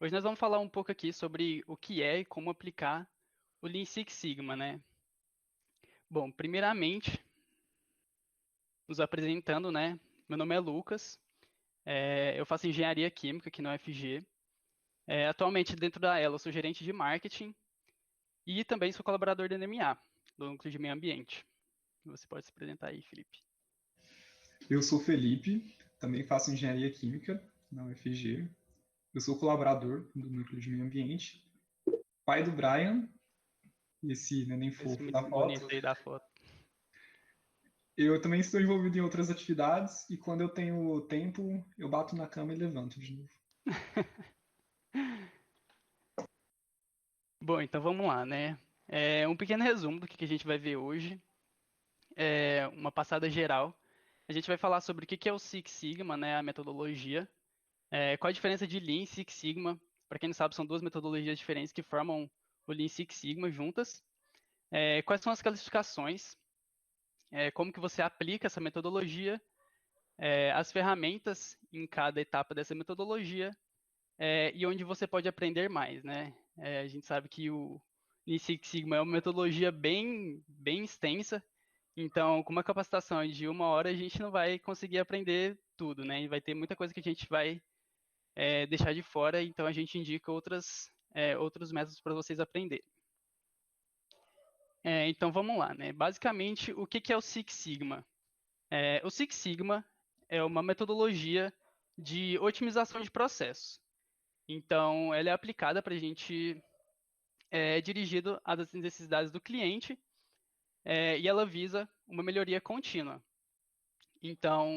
Hoje nós vamos falar um pouco aqui sobre o que é e como aplicar o Lean Six Sigma, né? Bom, primeiramente, nos apresentando, né? Meu nome é Lucas, eu faço engenharia química aqui na UFG. Atualmente, dentro da Ela, eu sou gerente de marketing e também sou colaborador da NMA, do Núcleo de Meio Ambiente. Você pode se apresentar aí, Felipe. Eu sou Felipe, também faço engenharia química na UFG. Eu sou colaborador do Núcleo de Meio Ambiente, pai do Brian, esse neném Esse fofo da menino bonito foto. aí da foto. Eu também estou envolvido em outras atividades e quando eu tenho tempo, eu bato na cama e levanto de novo. Bom, então vamos lá, né? Um pequeno resumo do que a gente vai ver hoje, uma passada geral. A gente vai falar sobre o que é o Six Sigma, né? A metodologia. Qual a diferença de Lean e Six Sigma? Para quem não sabe, são duas metodologias diferentes que formam o Lean e Six Sigma juntas. Quais são as classificações? Como que você aplica essa metodologia? As ferramentas em cada etapa dessa metodologia e onde você pode aprender mais, né? A gente sabe que o Lean Six Sigma é uma metodologia bem extensa, então com uma capacitação de 1 hora a gente não vai conseguir aprender tudo, né? E vai ter muita coisa que a gente vai deixar de fora, então a gente indica outros métodos para vocês aprenderem. Então vamos lá, né? Basicamente, o que é o Six Sigma? O Six Sigma é uma metodologia de otimização de processos. Então, ela é aplicada para a gente, dirigido às necessidades do cliente, e ela visa uma melhoria contínua. Então,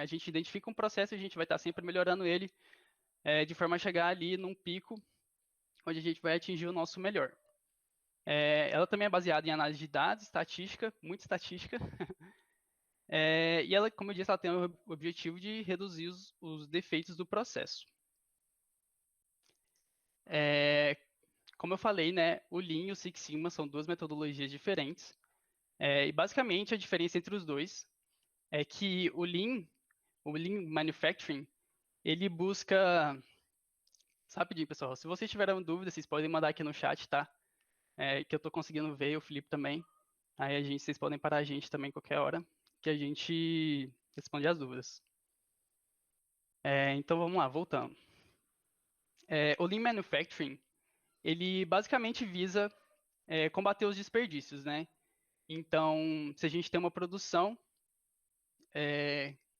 a gente identifica um processo e a gente vai estar sempre melhorando ele, de forma a chegar ali num pico onde a gente vai atingir o nosso melhor. Ela também é baseada em análise de dados, estatística, muita estatística, e ela, como eu disse, ela tem o objetivo de reduzir os defeitos do processo. É, Como eu falei, né, o Lean e o Six Sigma são duas metodologias diferentes, e basicamente a diferença entre os dois é que o Lean Manufacturing, ele busca... Rapidinho, pessoal, se vocês tiverem dúvida, vocês podem mandar aqui no chat, tá? Que eu estou conseguindo ver, o Felipe também. Aí vocês podem parar a gente também qualquer hora, que a gente responde as dúvidas. Então vamos lá, voltando. O Lean Manufacturing, ele basicamente visa combater os desperdícios, né? Então, se a gente tem uma produção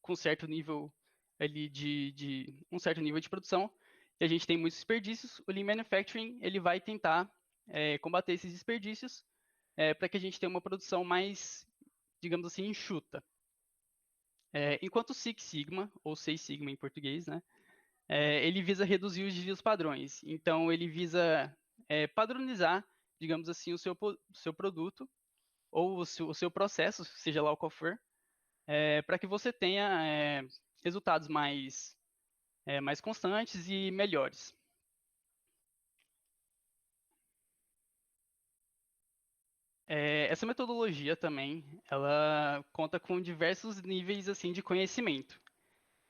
com certo nível ali de um certo nível de produção e a gente tem muitos desperdícios, o Lean Manufacturing ele vai tentar combater esses desperdícios para que a gente tenha uma produção mais, digamos assim, enxuta. Enquanto o Six Sigma, ou Seis Sigma em português, né, ele visa reduzir os desvios padrões. Então, ele visa padronizar, digamos assim, o seu produto ou o seu processo, seja lá o qual for, para que você tenha resultados mais constantes e melhores. Essa metodologia também, ela conta com diversos níveis assim de conhecimento.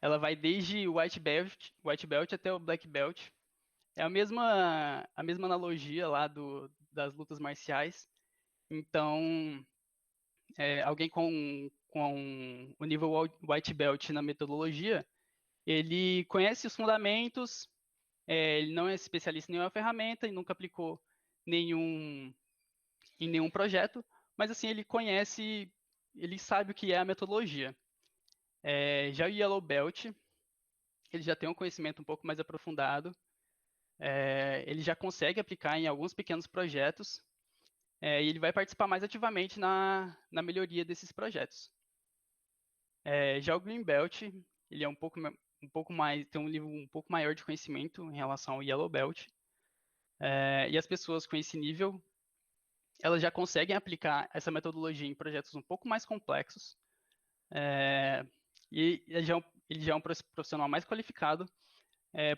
Ela vai desde o white belt até o black belt. É a mesma analogia lá das lutas marciais. Então, alguém com o nível white belt na metodologia, ele conhece os fundamentos, ele não é especialista em nenhuma ferramenta e nunca aplicou nenhum, em nenhum projeto, mas assim, ele conhece, ele sabe o que é a metodologia. Já o Yellow Belt, ele já tem um conhecimento um pouco mais aprofundado, ele já consegue aplicar em alguns pequenos projetos, e ele vai participar mais ativamente na melhoria desses projetos. Já o Green Belt, ele é um pouco mais, tem um nível um pouco maior de conhecimento em relação ao Yellow Belt, e as pessoas com esse nível, elas já conseguem aplicar essa metodologia em projetos um pouco mais complexos, é, e ele já é um profissional mais qualificado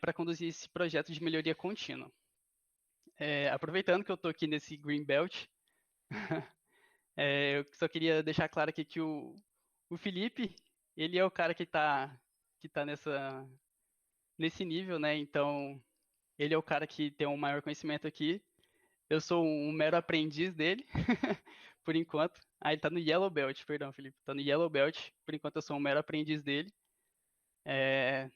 para conduzir esse projeto de melhoria contínua. Aproveitando que eu estou aqui nesse Green Belt, eu só queria deixar claro aqui que o Felipe, ele é o cara que tá nesse nível, né? Então, Ele é o cara que tem o maior conhecimento aqui. Eu sou um mero aprendiz dele, por enquanto. Ah, ele tá no Yellow Belt, perdão, Felipe. Tá no Yellow Belt. Por enquanto eu sou um mero aprendiz dele. É,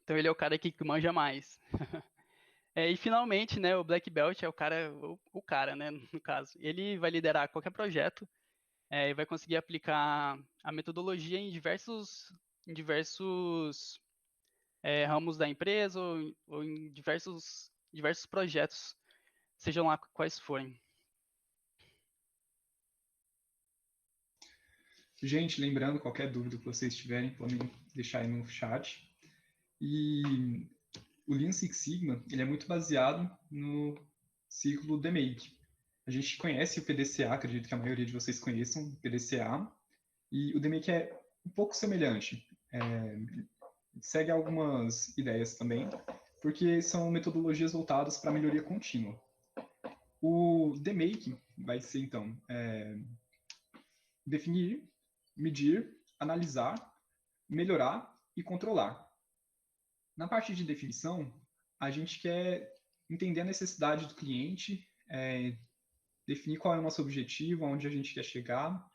Então ele é o cara aqui que manja mais. E finalmente, né, o Black Belt é o cara, né, no caso. Ele vai liderar qualquer projeto, e vai conseguir aplicar a metodologia em diversos ramos da empresa ou em diversos projetos, sejam lá quais forem. Gente, lembrando, qualquer dúvida que vocês tiverem, podem deixar aí no chat. E o Lean Six Sigma, ele é muito baseado no ciclo DMAIC. A gente conhece o PDCA, acredito que a maioria de vocês conheçam o PDCA, e o DMAIC é um pouco semelhante. Segue algumas ideias também, porque são metodologias voltadas para melhoria contínua. O DMAIC vai ser, então, definir, medir, analisar, melhorar e controlar. Na parte de definição, a gente quer entender a necessidade do cliente, definir qual é o nosso objetivo, aonde a gente quer chegar.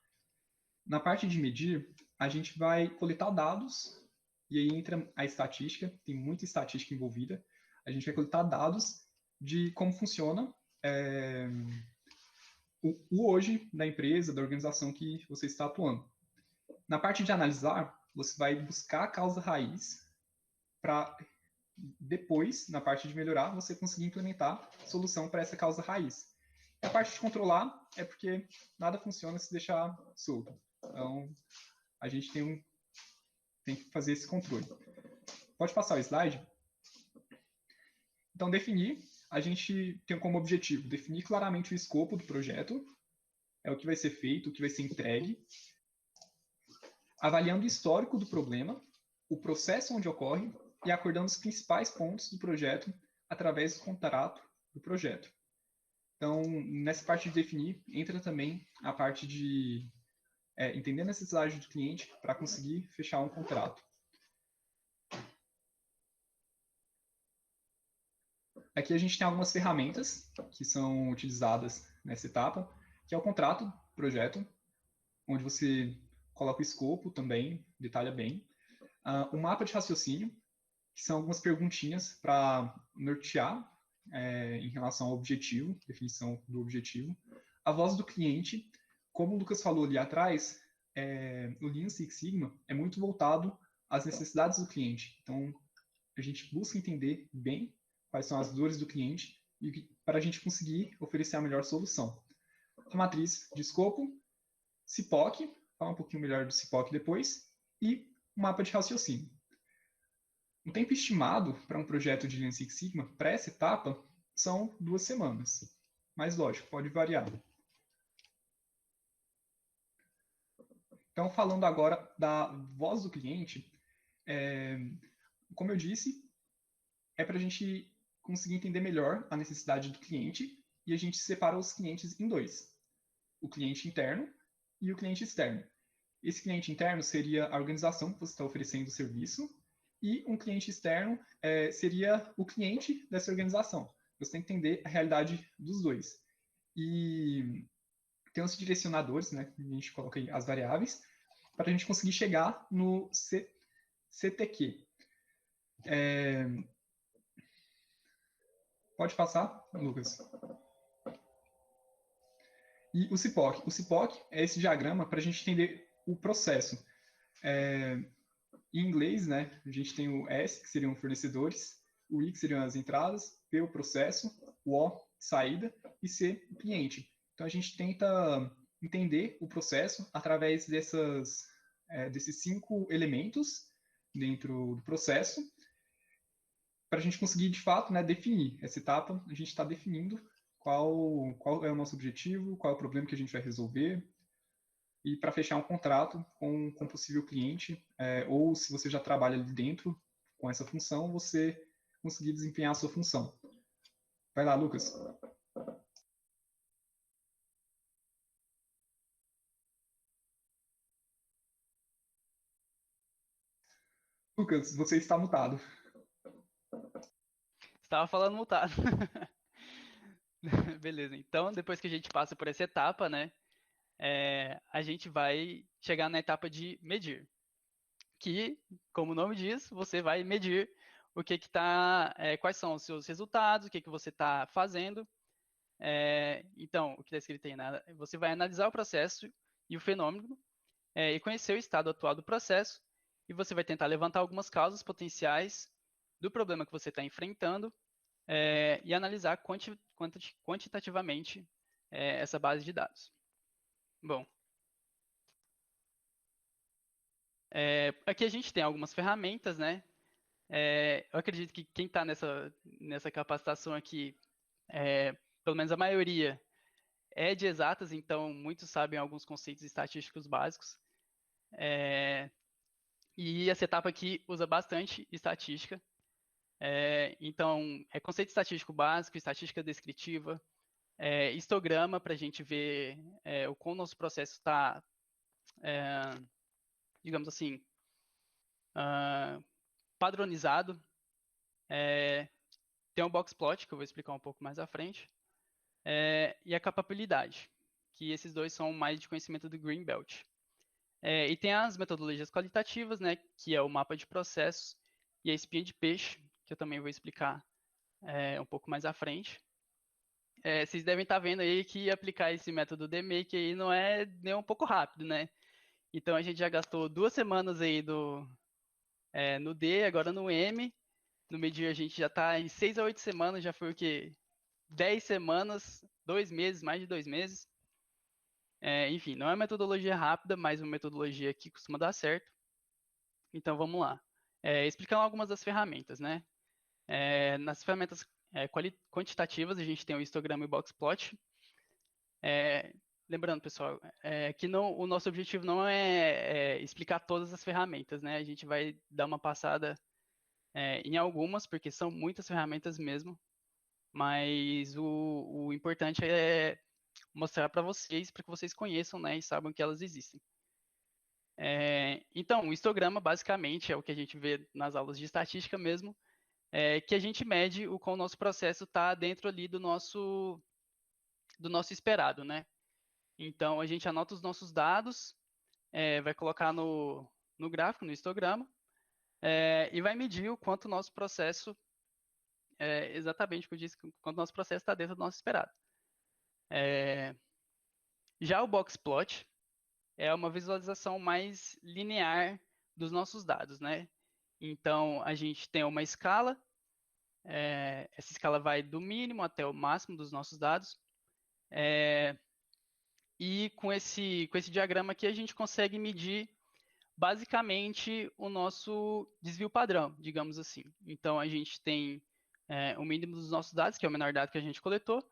Na parte de medir, a gente vai coletar dados, e aí entra a estatística, tem muita estatística envolvida. A gente vai coletar dados de como funciona o hoje da empresa, da organização que você está atuando. Na parte de analisar, você vai buscar a causa raiz para depois, na parte de melhorar, você conseguir implementar solução para essa causa raiz. E a parte de controlar é porque nada funciona se deixar solto. Então, a gente tem que fazer esse controle. Pode passar o slide? Então, definir, a gente tem como objetivo definir claramente o escopo do projeto, é o que vai ser feito, o que vai ser entregue, avaliando o histórico do problema, o processo onde ocorre e acordando os principais pontos do projeto através do contrato do projeto. Então, nessa parte de definir, entra também a parte de entender a necessidade do cliente para conseguir fechar um contrato. Aqui a gente tem algumas ferramentas que são utilizadas nessa etapa, que é o contrato, projeto, onde você coloca o escopo também, detalha bem. O mapa de raciocínio, que são algumas perguntinhas para nortear em relação ao objetivo, definição do objetivo. A voz do cliente, como o Lucas falou ali atrás, o Lean Six Sigma é muito voltado às necessidades do cliente. Então, a gente busca entender bem quais são as dores do cliente e para a gente conseguir oferecer a melhor solução. A matriz de escopo, CIPOC, falar um pouquinho melhor do CIPOC depois, e o mapa de raciocínio. O tempo estimado para um projeto de Lean Six Sigma, para essa etapa, são 2 semanas. Mas, lógico, pode variar. Então, falando agora da voz do cliente, como eu disse, é para a gente conseguir entender melhor a necessidade do cliente e a gente separa os clientes em dois: o cliente interno e o cliente externo. Esse cliente interno seria a organização que você está oferecendo o serviço, e um cliente externo seria o cliente dessa organização. Você tem que entender a realidade dos dois. E tem os direcionadores, né? A gente coloca aí as variáveis, para a gente conseguir chegar no CTQ. Pode passar, Lucas. E o CIPOC. O CIPOC é esse diagrama para a gente entender o processo. Em inglês, né, a gente tem o S, que seriam fornecedores, o I, que seriam as entradas, P, o processo, o O, saída, e C, o cliente. Então, a gente tenta entender o processo através desses 5 elementos dentro do processo, para a gente conseguir, de fato, né, definir essa etapa. A gente está definindo qual é o nosso objetivo, qual é o problema que a gente vai resolver, e para fechar um contrato com possível cliente, ou se você já trabalha ali dentro com essa função, você conseguir desempenhar a sua função. Vai lá, Lucas. Lucas, você está mutado. Estava falando mutado. Beleza, então depois que a gente passa por essa etapa, né, a gente vai chegar na etapa de medir, que, como o nome diz, você vai medir o que que tá, quais são os seus resultados, o que que você está fazendo. Então, o que está escrito aí, né, você vai analisar o processo e o fenômeno, e conhecer o estado atual do processo, e você vai tentar levantar algumas causas potenciais do problema que você está enfrentando, e analisar quantitativamente essa base de dados. Bom, aqui a gente tem algumas ferramentas, né? Eu acredito que quem está nessa capacitação aqui, pelo menos a maioria, é de exatas, então muitos sabem alguns conceitos estatísticos básicos. E essa etapa aqui usa bastante estatística. Então, é conceito estatístico básico, estatística descritiva, histograma para a gente ver o como o nosso processo está, digamos assim, padronizado. Tem o box plot, que eu vou explicar um pouco mais à frente, e a capabilidade, que esses dois são mais de conhecimento do Greenbelt. E tem as metodologias qualitativas, né, que é o mapa de processos, e a espinha de peixe, que eu também vou explicar um pouco mais à frente. Vocês devem estar vendo aí que aplicar esse método DMake aí não é nem um pouco rápido, né? Então a gente já gastou 2 semanas aí no D, agora no M. No medir a gente já está em 6 a 8 semanas, já foi o quê? 10 semanas, 2 meses, mais de 2 meses. Enfim, não é uma metodologia rápida, mas uma metodologia que costuma dar certo. Então vamos lá. Explicando algumas das ferramentas, né? Nas ferramentas quantitativas, a gente tem o histograma e o boxplot. Lembrando, pessoal, que o nosso objetivo não é explicar todas as ferramentas, né? A gente vai dar uma passada em algumas, porque são muitas ferramentas mesmo, mas o importante é mostrar para que vocês conheçam, né, e saibam que elas existem. Então, o histograma, basicamente, é o que a gente vê nas aulas de estatística mesmo, que a gente mede o qual o nosso processo está dentro ali do nosso esperado, né? Então, a gente anota os nossos dados, vai colocar no gráfico, no histograma, e vai medir o quanto o nosso processo, exatamente o que eu disse, quanto o nosso processo está dentro do nosso esperado. Já o boxplot é uma visualização mais linear dos nossos dados, né? Então, a gente tem uma escala, essa escala vai do mínimo até o máximo dos nossos dados, e com esse diagrama aqui a gente consegue medir basicamente o nosso desvio padrão, digamos assim. Então, a gente tem o mínimo dos nossos dados, que é o menor dado que a gente coletou,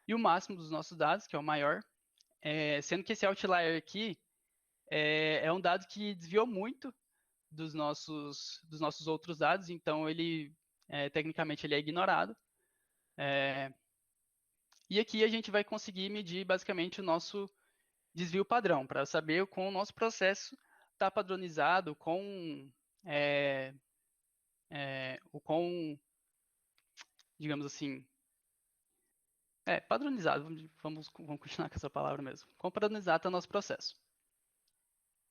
e o máximo dos nossos dados, que é o maior, sendo que esse outlier aqui é um dado que desviou muito dos nossos outros dados, então ele, tecnicamente, ele é ignorado. E aqui a gente vai conseguir medir basicamente o nosso desvio padrão, para saber como o nosso processo está padronizado, o quão, digamos assim, padronizado, vamos continuar com essa palavra mesmo, quão padronizado está o nosso processo.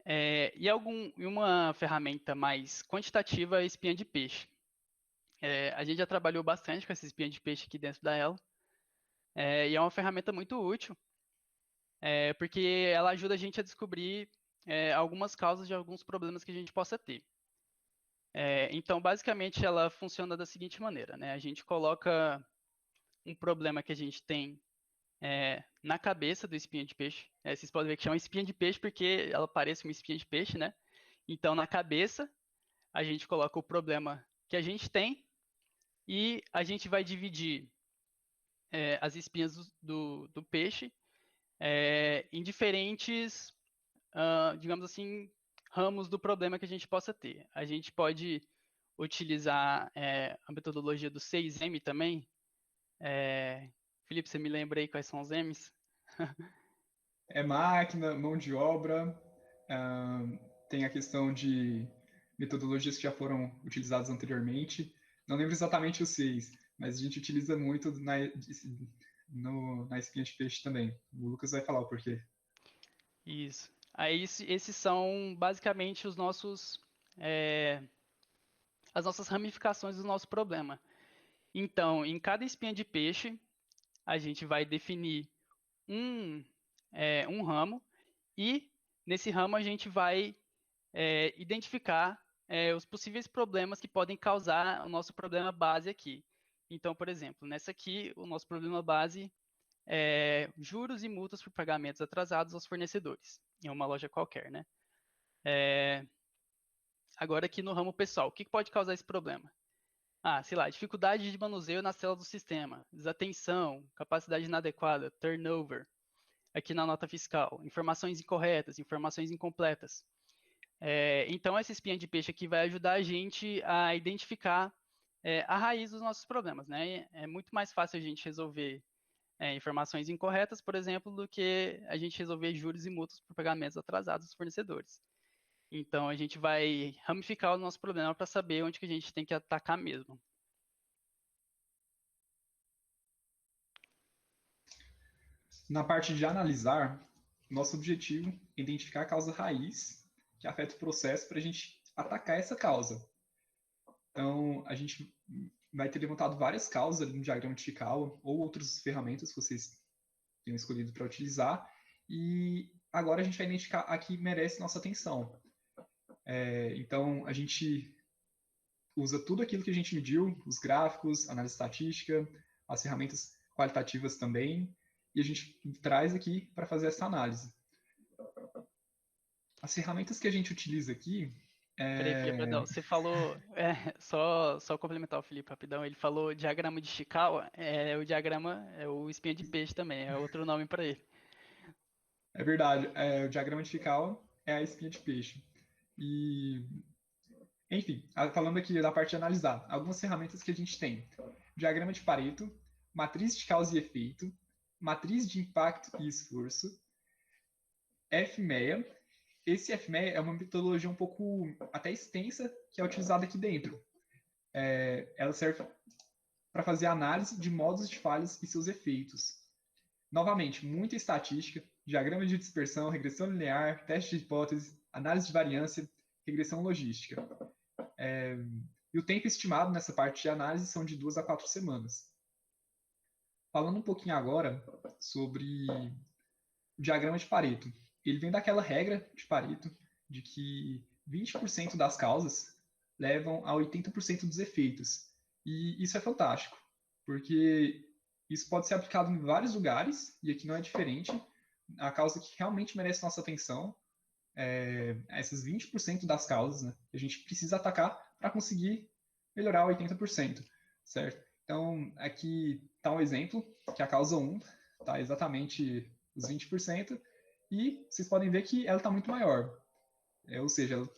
E uma ferramenta mais quantitativa é a espinha de peixe. A gente já trabalhou bastante com essa espinha de peixe aqui dentro da ela, e é uma ferramenta muito útil, porque ela ajuda a gente a descobrir algumas causas de alguns problemas que a gente possa ter. Então, basicamente, ela funciona da seguinte maneira, né? A gente coloca um problema que a gente tem na cabeça do espinha de peixe. Vocês podem ver que chama espinha de peixe porque ela parece uma espinha de peixe, né? Então, na cabeça, a gente coloca o problema que a gente tem e a gente vai dividir as espinhas do peixe em diferentes, digamos assim, ramos do problema que a gente possa ter. A gente pode utilizar a metodologia do 6M também. Felipe, você me lembra aí quais são os M's? É máquina, mão de obra, tem a questão de metodologias que já foram utilizadas anteriormente. Não lembro exatamente os 6, mas a gente utiliza muito na espinha de peixe também. O Lucas vai falar o porquê. Isso. Aí esses são basicamente é, as nossas ramificações do nosso problema. Então, em cada espinha de peixe, a gente vai definir um, um ramo e nesse ramo a gente vai identificar os possíveis problemas que podem causar o nosso problema base aqui. Então, por exemplo, nessa aqui, o nosso problema base é juros e multas por pagamentos atrasados aos fornecedores, em uma loja qualquer, né? Agora aqui no ramo pessoal, o que pode causar esse problema? Ah, sei lá, dificuldade de manuseio nas telas do sistema, desatenção, capacidade inadequada, turnover, aqui na nota fiscal, informações incorretas, informações incompletas. Então, essa espinha de peixe aqui vai ajudar a gente a identificar a raiz dos nossos problemas, né? É muito mais fácil a gente resolver informações incorretas, por exemplo, do que a gente resolver juros e multas por pagamentos atrasados dos fornecedores. Então, a gente vai ramificar o nosso problema para saber onde que a gente tem que atacar mesmo. Na parte de analisar, nosso objetivo é identificar a causa raiz que afeta o processo para a gente atacar essa causa. Então, a gente vai ter levantado várias causas ali no diagrama de Chikawa ou outras ferramentas que vocês tenham escolhido para utilizar. E agora a gente vai identificar a que merece nossa atenção. Então, a gente usa tudo aquilo que a gente mediu, os gráficos, análise estatística, as ferramentas qualitativas também, e a gente traz aqui para fazer essa análise. As ferramentas que a gente utiliza aqui. Peraí, Felipe, perdão. Você falou, só complementar o Felipe rapidão, ele falou diagrama de Chikawa, o diagrama é o espinha de peixe também, é outro nome para ele. É verdade, o diagrama de Chikawa é a espinha de peixe. E, enfim, falando aqui da parte de analisar, algumas ferramentas que a gente tem: diagrama de Pareto, matriz de causa e efeito, matriz de impacto e esforço, FMEA. Esse FMEA é uma metodologia um pouco até extensa que é utilizada aqui dentro. Ela serve para fazer análise de modos de falhas e seus efeitos. Novamente, muita estatística, diagrama de dispersão, regressão linear, teste de hipótese, análise de variância, regressão logística. E o tempo estimado nessa parte de análise são de 2 a 4 semanas. Falando um pouquinho agora sobre o diagrama de Pareto. Ele vem daquela regra de Pareto de que 20% das causas levam a 80% dos efeitos. E isso é fantástico, porque isso pode ser aplicado em vários lugares, e aqui não é diferente. A causa que realmente merece nossa atenção essas 20% das causas, né, que a gente precisa atacar para conseguir melhorar 80%, certo? Então, aqui está um exemplo, que a causa 1 está exatamente os 20%, e vocês podem ver que ela está muito maior. Ou seja,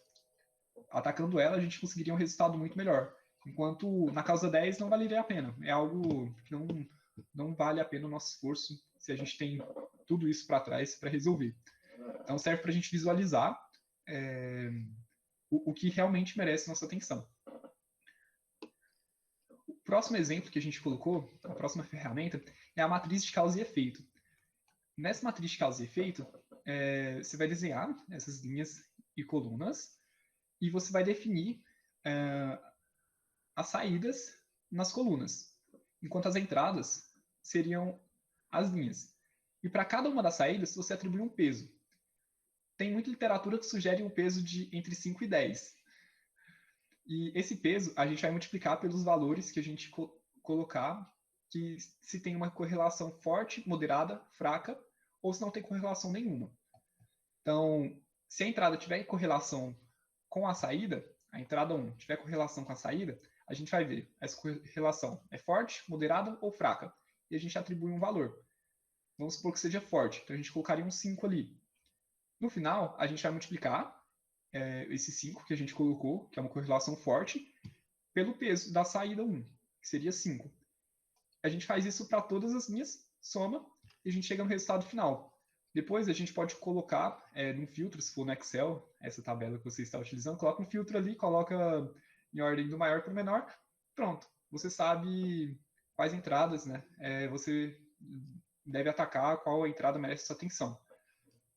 atacando ela, a gente conseguiria um resultado muito melhor. Enquanto na causa 10 não valeria a pena. É algo que não vale a pena o nosso esforço se a gente tem tudo isso para trás para resolver. Então serve para a gente visualizar o que realmente merece nossa atenção. O próximo exemplo que a gente colocou, a próxima ferramenta, é a matriz de causa e efeito. Nessa matriz de causa e efeito, você vai desenhar essas linhas e colunas e você vai definir as saídas nas colunas, enquanto as entradas seriam as linhas. E para cada uma das saídas, você atribui um peso. Tem muita literatura que sugere um peso de entre 5 e 10. E esse peso a gente vai multiplicar pelos valores que a gente colocar, que se tem uma correlação forte, moderada, fraca, ou se não tem correlação nenhuma. Então, se a entrada tiver correlação com a saída, a entrada 1 tiver correlação com a saída, a gente vai ver essa correlação é forte, moderada ou fraca. E a gente atribui um valor. Vamos supor que seja forte, então a gente colocaria um 5 ali. No final, a gente vai multiplicar esse 5 que a gente colocou, que é uma correlação forte, pelo peso da saída 1, que seria 5. A gente faz isso para todas as linhas, soma, e a gente chega no resultado final. Depois a gente pode colocar num filtro, se for no Excel, essa tabela que você está utilizando, coloca um filtro ali, coloca em ordem do maior para o menor, pronto. Você sabe quais entradas, né, você deve atacar, qual a entrada merece sua atenção.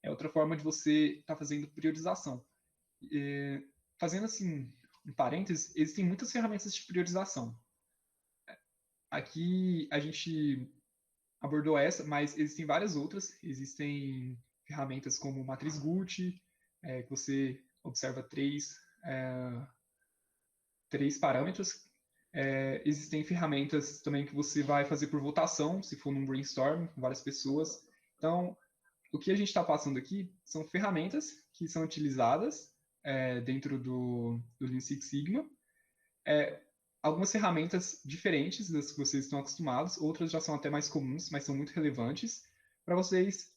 É outra forma de você estar fazendo priorização. Fazendo assim, um parênteses, existem muitas ferramentas de priorização. Aqui a gente abordou essa, mas existem várias outras. Existem ferramentas como Matriz Gucci, que você observa três parâmetros. Existem ferramentas também que você vai fazer por votação, se for num brainstorm com várias pessoas. Então, o que a gente está passando aqui são ferramentas que são utilizadas dentro do Lean Six Sigma. Algumas ferramentas diferentes das que vocês estão acostumados, outras já são até mais comuns, mas são muito relevantes, para vocês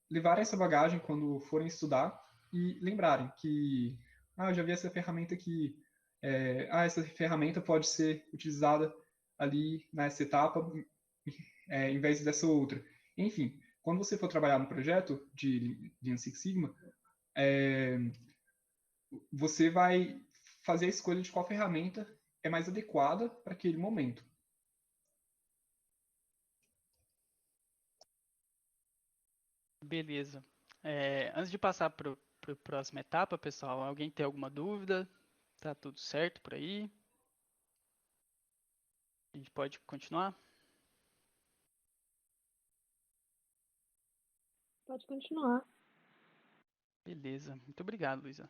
levarem essa bagagem quando forem estudar e lembrarem que, eu já vi essa ferramenta aqui, essa ferramenta pode ser utilizada ali nessa etapa, em vez dessa outra. Enfim, quando você for trabalhar no projeto de Lean Six Sigma, você vai fazer a escolha de qual ferramenta é mais adequada para aquele momento. Beleza. Antes de passar para a próxima etapa, pessoal, alguém tem alguma dúvida? Tá tudo certo por aí? A gente pode continuar? Pode continuar. Beleza. Muito obrigado, Luísa.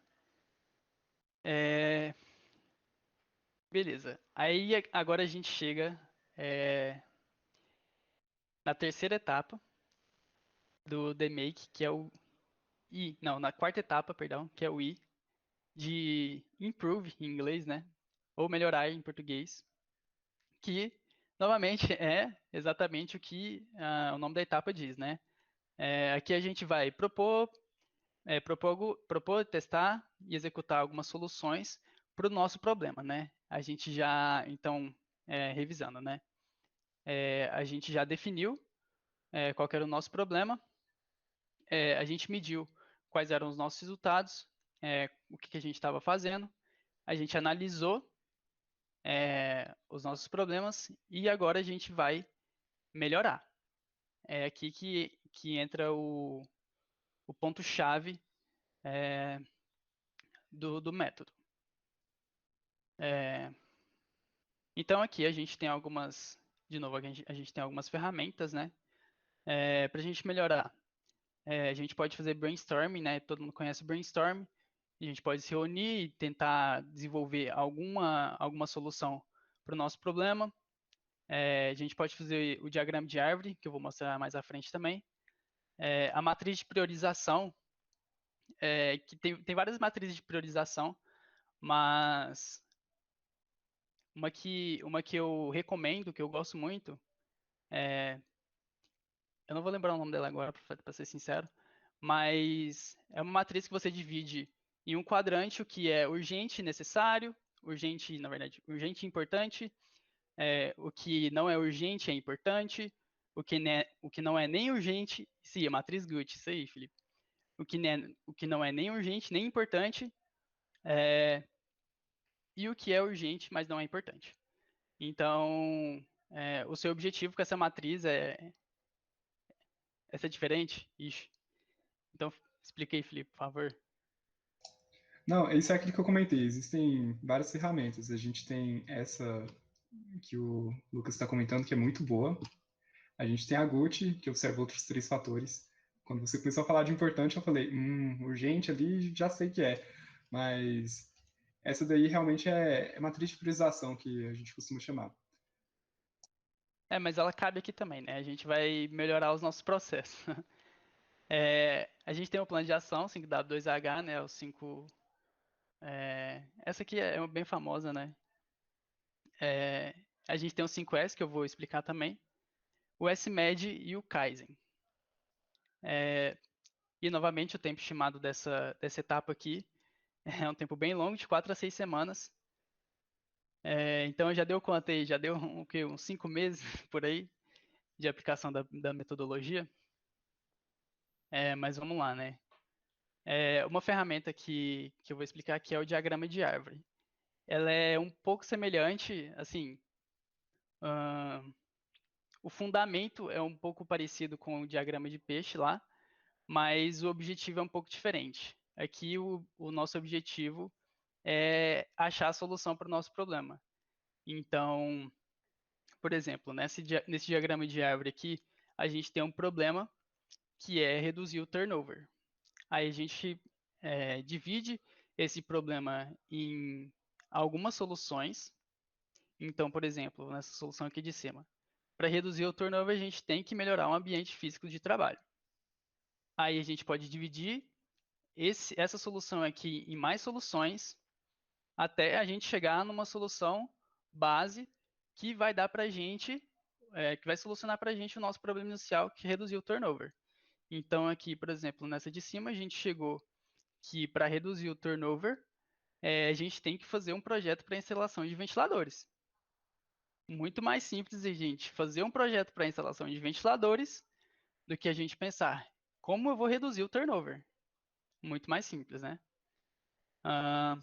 Beleza. Aí agora a gente chega na terceira etapa do The Make, que é o I. Não, na quarta etapa, perdão, que é o I, de improve em inglês, né? Ou melhorar em português. Que, novamente, é exatamente o que o nome da etapa diz, né? Aqui a gente vai propor, testar e executar algumas soluções para o nosso problema, né? A gente já, então, revisando, né? A gente já definiu qual que era o nosso problema, a gente mediu quais eram os nossos resultados, o que a gente estava fazendo, a gente analisou os nossos problemas e agora a gente vai melhorar. É aqui que entra o ponto-chave do método. Então aqui a gente tem algumas, de novo, a gente tem algumas ferramentas, né, para a gente melhorar. A gente pode fazer brainstorming, né, todo mundo conhece brainstorm, a gente pode se reunir e tentar desenvolver alguma solução para o nosso problema. A gente pode fazer o diagrama de árvore, que eu vou mostrar mais à frente também. A matriz de priorização, que tem várias matrizes de priorização, mas uma que eu recomendo, que eu gosto muito, eu não vou lembrar o nome dela agora, para ser sincero, mas é uma matriz que você divide em um quadrante o que é urgente e necessário, urgente, na verdade, urgente e importante, o que não é urgente é importante, o que não é nem urgente, sim, a matriz Gucci, isso aí, Felipe. O que não é nem urgente nem importante, e o que é urgente, mas não é importante. Então, o seu objetivo com essa matriz é ser diferente? Ixi. Então, expliquei, Felipe, por favor. Não, isso é aquilo que eu comentei. Existem várias ferramentas. A gente tem essa que o Lucas está comentando, que é muito boa. A gente tem a Gucci, que observa outros três fatores. Quando você começou a falar de importante, eu falei, urgente ali, já sei que é. Mas essa daí realmente é matriz de priorização, que a gente costuma chamar. Mas ela cabe aqui também, né? A gente vai melhorar os nossos processos. A gente tem o plano de ação, 5W2H, né? O 5. Essa aqui é bem famosa, né? A gente tem o 5S, que eu vou explicar também. O SMED e o Kaizen. E, novamente, o tempo estimado dessa etapa aqui é um tempo bem longo, de 4 a 6 semanas. Então, já deu quanto aí? Já deu uns 5 meses por aí de aplicação da metodologia? Mas vamos lá, né? Uma ferramenta que eu vou explicar aqui é o diagrama de árvore. Ela é um pouco semelhante, assim, Ah, o fundamento é um pouco parecido com o diagrama de peixe lá, mas o objetivo é um pouco diferente. Aqui o nosso objetivo é achar a solução para o nosso problema. Então, por exemplo, nesse diagrama de árvore aqui, a gente tem um problema que é reduzir o turnover. Aí a gente divide esse problema em algumas soluções. Então, por exemplo, nessa solução aqui de cima, para reduzir o turnover, a gente tem que melhorar o ambiente físico de trabalho. Aí a gente pode dividir essa solução aqui em mais soluções, até a gente chegar numa solução base que vai dar para a gente, que vai solucionar para a gente o nosso problema inicial, que é reduzir o turnover. Então, aqui, por exemplo, nessa de cima, a gente chegou que para reduzir o turnover, a gente tem que fazer um projeto para instalação de ventiladores. Muito mais simples a gente fazer um projeto para instalação de ventiladores do que a gente pensar como eu vou reduzir o turnover. Muito mais simples, né? Ah,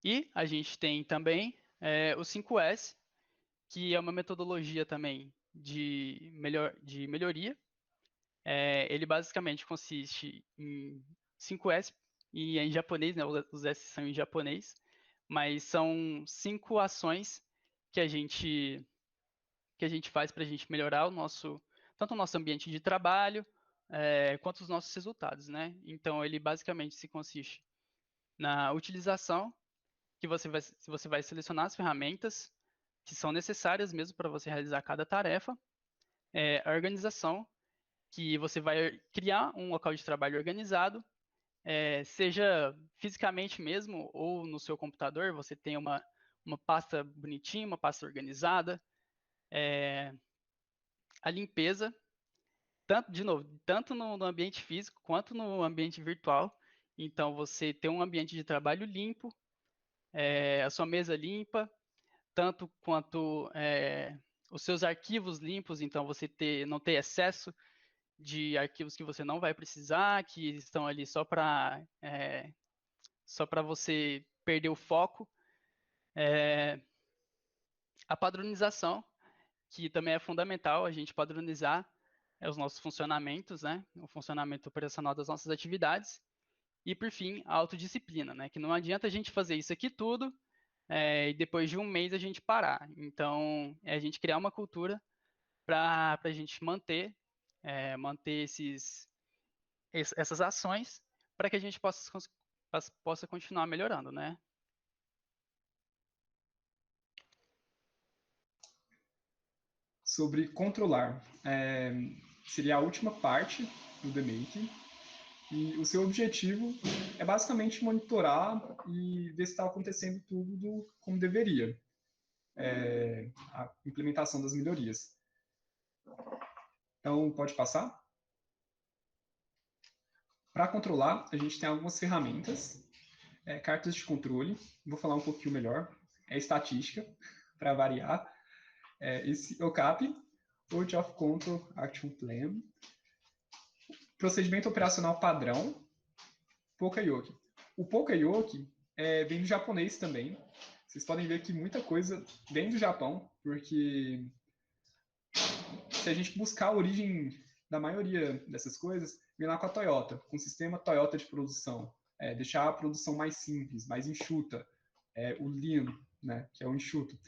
e a gente tem também o 5S, que é uma metodologia também de melhoria. Ele basicamente consiste em 5S, e é em japonês, né? Os S são em japonês, mas são 5 ações que que a gente faz para a gente melhorar tanto o nosso ambiente de trabalho, quanto os nossos resultados, né? Então, ele basicamente se consiste na utilização, que você vai selecionar as ferramentas que são necessárias mesmo para você realizar cada tarefa, a organização, que você vai criar um local de trabalho organizado, seja fisicamente mesmo ou no seu computador, você tem uma pasta bonitinha, uma pasta organizada, a limpeza, de novo, tanto no ambiente físico quanto no ambiente virtual. Então, você ter um ambiente de trabalho limpo, a sua mesa limpa, tanto quanto os seus arquivos limpos, então você não ter excesso de arquivos que você não vai precisar, que estão ali só para você perder o foco. A padronização, que também é fundamental, a gente padronizar os nossos funcionamentos, né? O funcionamento operacional das nossas atividades. E, por fim, a autodisciplina, né? Que não adianta a gente fazer isso aqui tudo e depois de um mês a gente parar. Então, é a gente criar uma cultura para a gente manter essas ações para que a gente possa continuar melhorando, né? Sobre controlar. Seria a última parte do DMake. E o seu objetivo é basicamente monitorar e ver se está acontecendo tudo como deveria. A implementação das melhorias. Então, pode passar? Para controlar, a gente tem algumas ferramentas, cartas de controle, vou falar um pouquinho melhor, estatística, para variar, esse OCAP, Out of Control Action Plan, procedimento operacional padrão, Poka-yoke. O Poka-yoke vem do japonês também. Vocês podem ver que muita coisa vem do Japão, porque se a gente buscar a origem da maioria dessas coisas, vem lá com a Toyota, com o sistema Toyota de produção. Deixar a produção mais simples, mais enxuta. O Lean, né, que é o enxuto.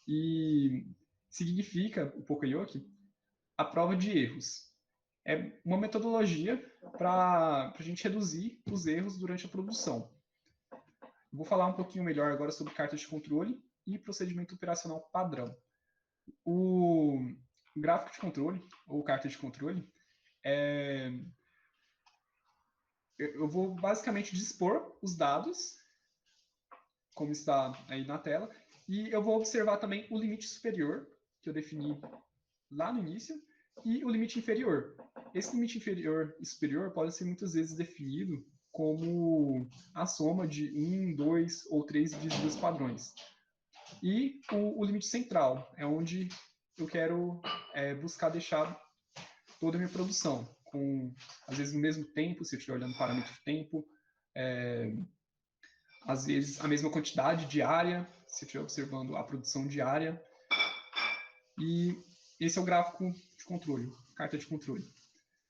E significa, o Poka-yoke, a prova de erros. É uma metodologia para a gente reduzir os erros durante a produção. Vou falar um pouquinho melhor agora sobre cartas de controle e procedimento operacional padrão. O gráfico de controle, ou carta de controle, eu vou basicamente dispor os dados, como está aí na tela, e eu vou observar também o limite superior, que eu defini lá no início, e o limite inferior. Esse limite inferior e superior pode ser muitas vezes definido como a soma de 1, 2 ou 3 dígitos padrões. E o limite central é onde eu quero buscar deixar toda a minha produção, com, às vezes, no mesmo tempo, se eu estiver olhando o parâmetro de tempo, às vezes, a mesma quantidade diária, se eu estiver observando a produção diária. E esse é o gráfico de controle, carta de controle.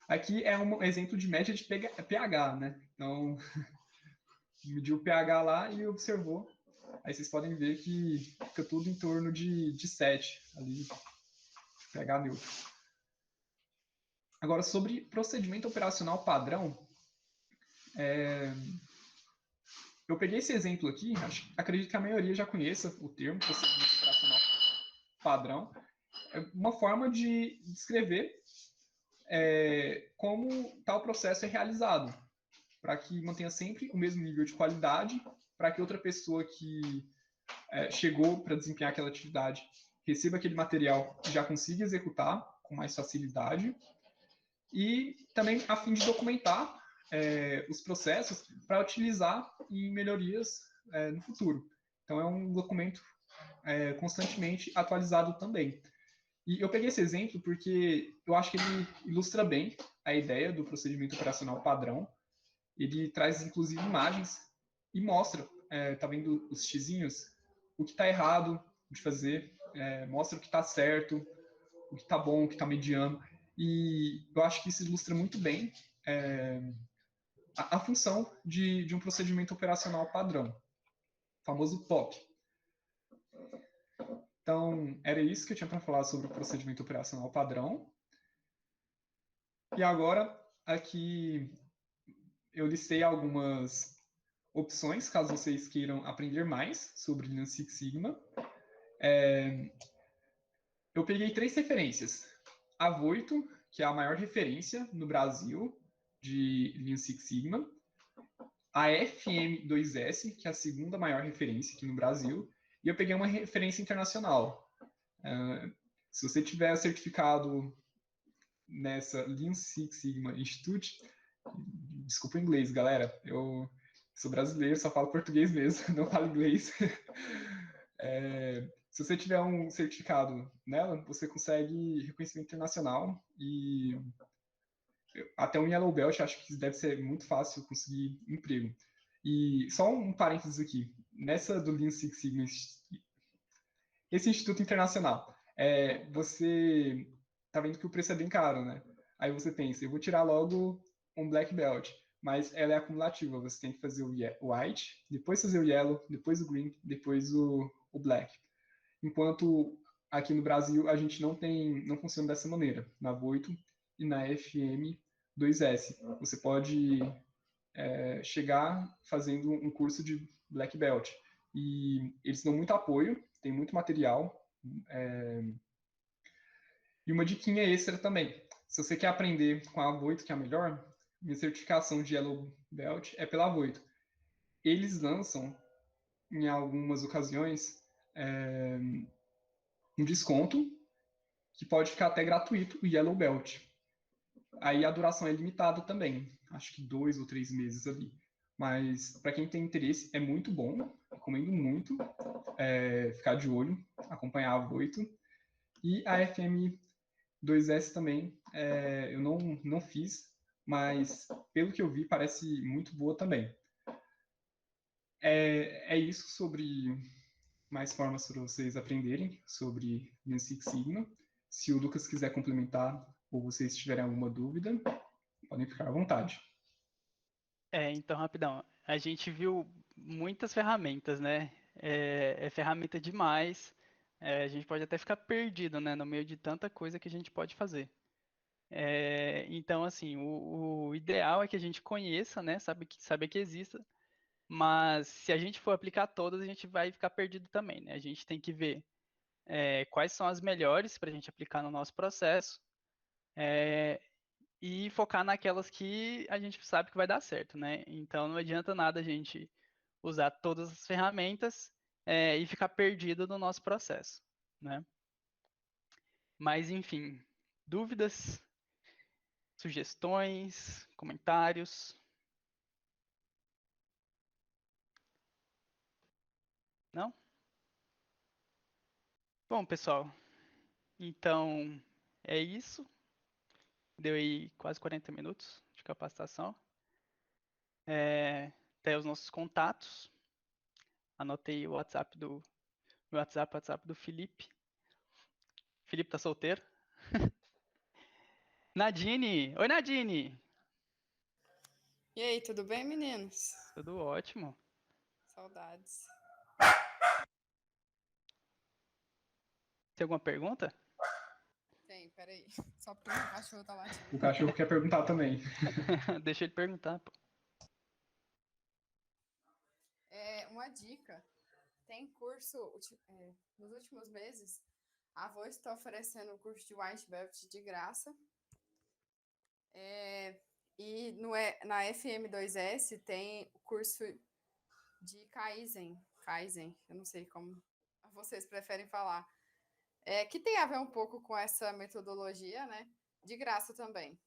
Aqui é um exemplo de média de pH, né? Então, mediu o pH lá e observou. Aí vocês podem ver que fica tudo em torno de 7, ali, pH neutro. Agora, sobre procedimento operacional padrão, eu peguei esse exemplo aqui, acredito que a maioria já conheça o termo procedimento operacional padrão. É uma forma de descrever como tal processo é realizado, para que mantenha sempre o mesmo nível de qualidade, para que outra pessoa que chegou para desempenhar aquela atividade receba aquele material e já consiga executar com mais facilidade, e também a fim de documentar os processos para utilizar em melhorias no futuro. Então é um documento constantemente atualizado também. E eu peguei esse exemplo porque eu acho que ele ilustra bem a ideia do procedimento operacional padrão. Ele traz, inclusive, imagens e mostra, tá vendo os xizinhos? O que está errado de fazer, mostra o que está certo, o que está bom, o que está mediano. E eu acho que isso ilustra muito bem a função de um procedimento operacional padrão, o famoso POP. Então, era isso que eu tinha para falar sobre o procedimento operacional padrão. E agora, aqui eu listei algumas opções, caso vocês queiram aprender mais sobre Lean Six Sigma. Eu peguei 3 referências. A Voito, que é a maior referência no Brasil de Lean Six Sigma. A FM2S, que é a segunda maior referência aqui no Brasil. E eu peguei uma referência internacional. Se você tiver certificado nessa Lean Six Sigma Institute, desculpa o inglês, galera, eu sou brasileiro, só falo português mesmo, não falo inglês. Se você tiver um certificado nela, você consegue reconhecimento internacional e até um Yellow Belt, acho que deve ser muito fácil conseguir emprego. E só um parênteses aqui, nessa do Lean Six Sigma, esse Instituto Internacional, você tá vendo que o preço é bem caro, né? Aí você pensa, eu vou tirar logo um Black Belt, mas ela é acumulativa, você tem que fazer o White, depois fazer o Yellow, depois o Green, depois o Black. Enquanto aqui no Brasil a gente não funciona dessa maneira, na Voito e na FM2S. Você pode chegar fazendo um curso de Black Belt. E eles dão muito apoio, tem muito material. E uma diquinha extra também. Se você quer aprender com a Voito, que é a melhor, minha certificação de Yellow Belt é pela Voito. Eles lançam, em algumas ocasiões, um desconto que pode ficar até gratuito, o Yellow Belt. Aí a duração é limitada também, acho que 2 ou 3 meses ali. Mas para quem tem interesse, é muito bom, recomendo muito ficar de olho, acompanhar a Voito. E a FM2S também, eu não fiz, mas pelo que eu vi, parece muito boa também. É isso sobre mais formas para vocês aprenderem sobre Lean Six Sigma. Se o Lucas quiser complementar ou vocês tiverem alguma dúvida, podem ficar à vontade. Então, rapidão, a gente viu muitas ferramentas, né? É ferramenta demais. A gente pode até ficar perdido, né? No meio de tanta coisa que a gente pode fazer. Então, assim, o ideal é que a gente conheça, né? Saber que exista. Mas se a gente for aplicar todas, a gente vai ficar perdido também, né? A gente tem que ver quais são as melhores para a gente aplicar no nosso processo. E focar naquelas que a gente sabe que vai dar certo, né? Então não adianta nada a gente usar todas as ferramentas e ficar perdido no nosso processo, né? Mas enfim, dúvidas, sugestões, comentários? Não? Bom, pessoal, então é isso. Deu aí quase 40 minutos de capacitação. Tem os nossos contatos. Anotei o WhatsApp do Felipe. Felipe tá solteiro. Nadine! Oi, Nadine! E aí, tudo bem, meninos? Tudo ótimo. Saudades. Tem alguma pergunta? Tem, peraí. Só porque o cachorro tá latindo. O cachorro quer perguntar também. Deixa ele perguntar, pô. Uma dica. Tem curso, nos últimos meses, a Voice está oferecendo o curso de White Belt de graça. E na FM2S tem o curso de Kaizen. Kaizen, eu não sei como vocês preferem falar. Que tem a ver um pouco com essa metodologia, né? De graça também.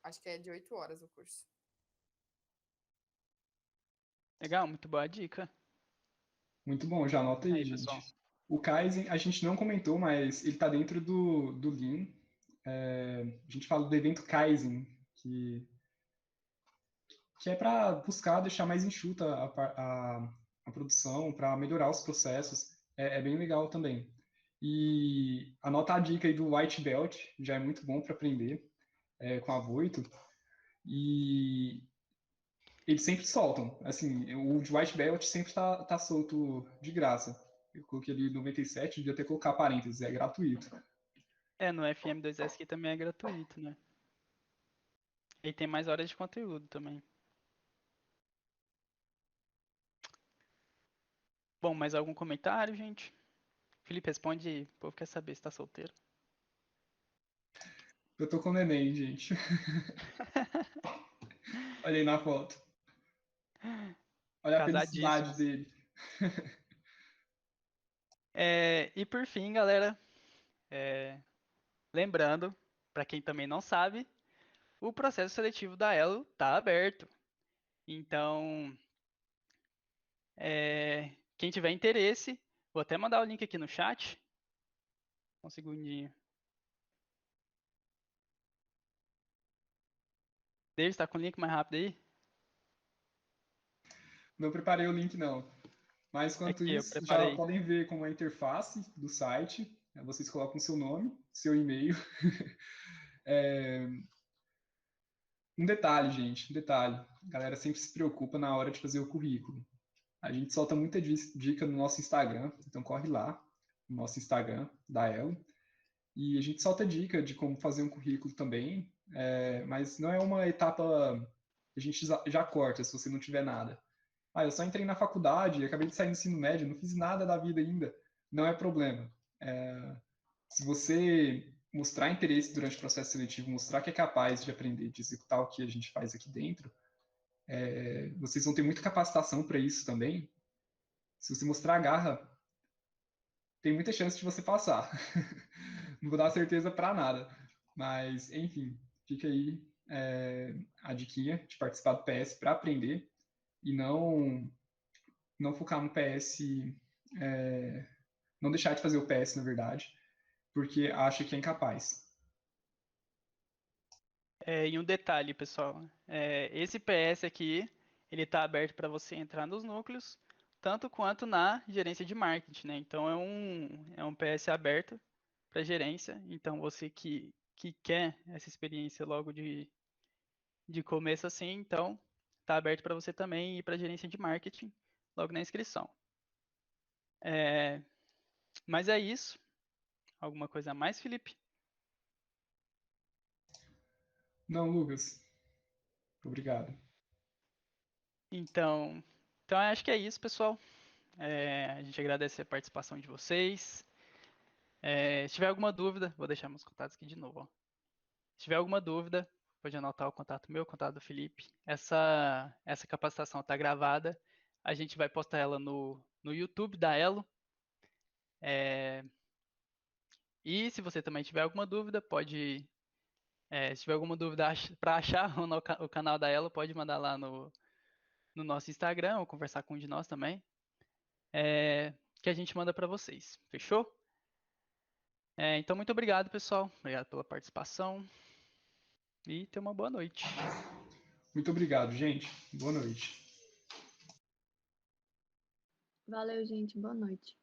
Acho que é de 8 horas o curso. Legal, muito boa dica. Muito bom, já anota aí, Pessoal. gente. O Kaizen, a gente não comentou, mas ele está dentro do Lean. A gente fala do evento Kaizen, que é para buscar deixar mais enxuta a produção, para melhorar os processos. É bem legal também. E anota a dica aí do White Belt, já é muito bom para aprender com a Voito. E eles sempre soltam. Assim, o de White Belt sempre tá solto de graça. Eu coloquei ali 97, devia até colocar parênteses, é gratuito. No FM2S aqui também é gratuito, né? E tem mais horas de conteúdo também. Bom, mais algum comentário, gente? Felipe, responde aí. O povo quer saber se tá solteiro. Eu tô com o neném, gente. Olha aí na foto. Olha a felicidade Casadíssimo. dele. E por fim, galera, lembrando, para quem também não sabe, o processo seletivo da Elo tá aberto. Então, quem tiver interesse, vou até mandar o link aqui no chat. Um segundinho. David, está com o link mais rápido aí? Não preparei o link, não. Mas, quanto Aqui, eu isso, já preparei. podem ver como é a interface do site. Vocês colocam seu nome, seu e-mail. Um detalhe, gente, um detalhe. A galera sempre se preocupa na hora de fazer o currículo. A gente solta muita dica no nosso Instagram, então corre lá, no nosso Instagram da Elo. E a gente solta dica de como fazer um currículo também, mas não é uma etapa que a gente já corta se você não tiver nada. Eu só entrei na faculdade, acabei de sair do ensino médio, não fiz nada da vida ainda. Não é problema. Se você mostrar interesse durante o processo seletivo, mostrar que é capaz de aprender, de executar o que a gente faz aqui dentro, vocês vão ter muita capacitação para isso também. Se você mostrar a garra, tem muita chance de você passar. Não vou dar certeza para nada. Mas, enfim, fica aí a diquinha de participar do PS para aprender e não focar no PS, não deixar de fazer o PS, na verdade, porque acha que é incapaz. E um detalhe, pessoal. Esse PS aqui, ele está aberto para você entrar nos núcleos, tanto quanto na gerência de marketing, né? Então é um PS aberto para gerência. Então você que quer essa experiência logo de começo assim, então está aberto para você também ir para gerência de marketing logo na inscrição. Mas é isso. Alguma coisa a mais, Felipe? Não, Lucas. Obrigado. Então acho que é isso, pessoal. A gente agradece a participação de vocês. Se tiver alguma dúvida, vou deixar meus contatos aqui de novo. Ó. Se tiver alguma dúvida, pode anotar o contato meu, o contato do Felipe. Essa capacitação está gravada. A gente vai postar ela no YouTube da Elo. E se você também tiver alguma dúvida, se tiver alguma dúvida para achar o canal da Elo, pode mandar lá no nosso Instagram ou conversar com um de nós também, que a gente manda para vocês. Fechou? Então, muito obrigado, pessoal. Obrigado pela participação e tenha uma boa noite. Muito obrigado, gente. Boa noite. Valeu, gente. Boa noite.